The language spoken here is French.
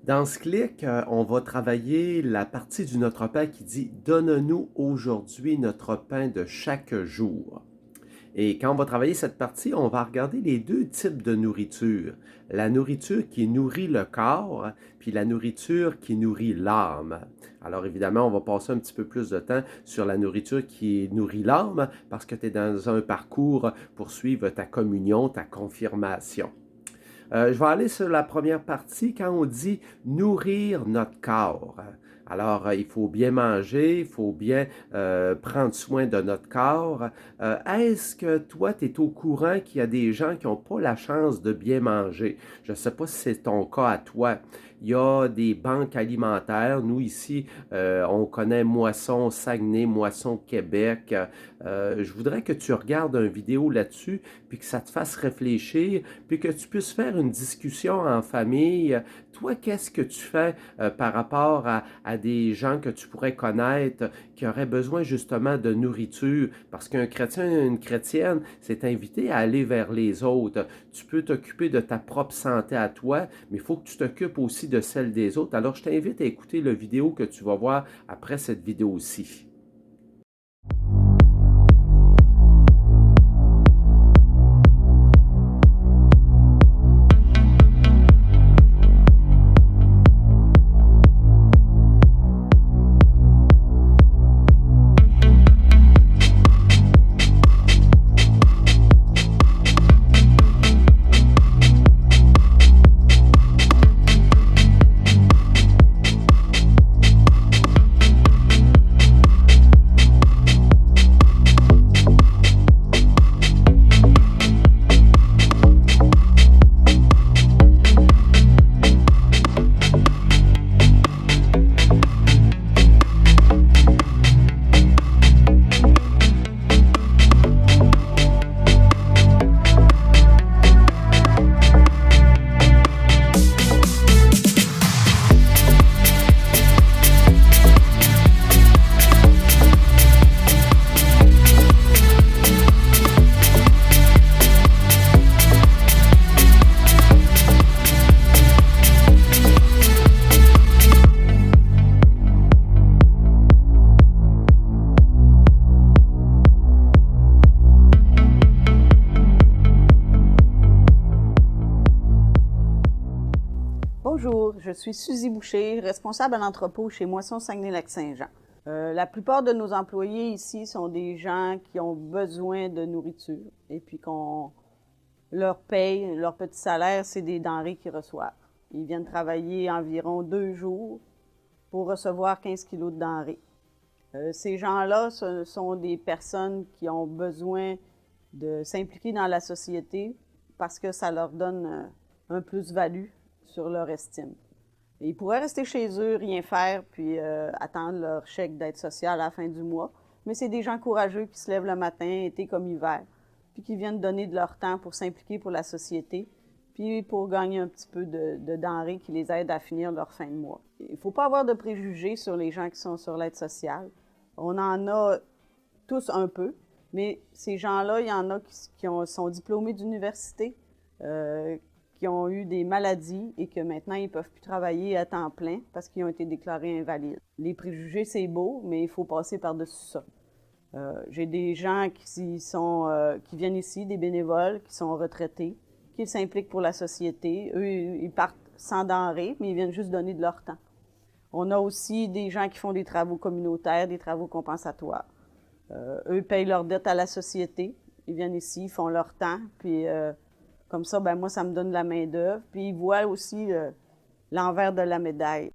Dans ce clic, on va travailler la partie du Notre Père qui dit Donne-nous aujourd'hui notre pain de chaque jour. Et quand on va travailler cette partie, on va regarder les deux types de nourriture. La nourriture qui nourrit le corps, puis la nourriture qui nourrit l'âme. Alors évidemment, on va passer un petit peu plus de temps sur la nourriture qui nourrit l'âme parce que tu es dans un parcours pour suivre ta communion, ta confirmation. Je vais aller sur la première partie quand on dit nourrir notre corps. Alors, il faut bien manger, il faut bien prendre soin de notre corps. Est-ce que toi, tu es au courant qu'il y a des gens qui n'ont pas la chance de bien manger? Je ne sais pas si c'est ton cas à toi. Il y a des banques alimentaires. Nous, ici, on connaît Moisson Saguenay, Moisson Québec. Je voudrais que tu regardes une vidéo là-dessus, puis que ça te fasse réfléchir, puis que tu puisses faire une discussion en famille. Toi, qu'est-ce que tu fais par rapport à des gens que tu pourrais connaître qui auraient besoin justement de nourriture? Parce qu'un chrétien, une chrétienne, c'est invité à aller vers les autres. Tu peux t'occuper de ta propre santé à toi, mais il faut que tu t'occupes aussi de celle des autres. Alors, je t'invite à écouter la vidéo que tu vas voir après cette vidéo-ci. Bonjour, je suis Suzy Boucher, responsable à l'entrepôt chez Moisson Saguenay-Lac-Saint-Jean. La plupart de nos employés ici sont des gens qui ont besoin de nourriture et puis qu'on leur paye, leur petit salaire, c'est des denrées qu'ils reçoivent. Ils viennent travailler environ 2 jours pour recevoir 15 kilos de denrées. Ces gens-là, ce sont des personnes qui ont besoin de s'impliquer dans la société parce que ça leur donne un plus-value sur leur estime. Et ils pourraient rester chez eux, rien faire, puis attendre leur chèque d'aide sociale à la fin du mois. Mais c'est des gens courageux qui se lèvent le matin, été comme hiver, puis qui viennent donner de leur temps pour s'impliquer pour la société, puis pour gagner un petit peu de denrées qui les aident à finir leur fin de mois. Il ne faut pas avoir de préjugés sur les gens qui sont sur l'aide sociale. On en a tous un peu, mais ces gens-là, il y en a qui sont diplômés d'université, qui ont eu des maladies et que maintenant, ils ne peuvent plus travailler à temps plein parce qu'ils ont été déclarés invalides. Les préjugés, c'est beau, mais il faut passer par-dessus ça. J'ai des gens qui viennent ici, des bénévoles, qui sont retraités, qui s'impliquent pour la société. Eux, ils partent sans denrées, mais ils viennent juste donner de leur temps. On a aussi des gens qui font des travaux communautaires, des travaux compensatoires. Eux payent leurs dettes à la société. Ils viennent ici, ils font leur temps, puis comme ça, ben moi, ça me donne de la main-d'œuvre. Puis ils voient aussi l'envers de la médaille.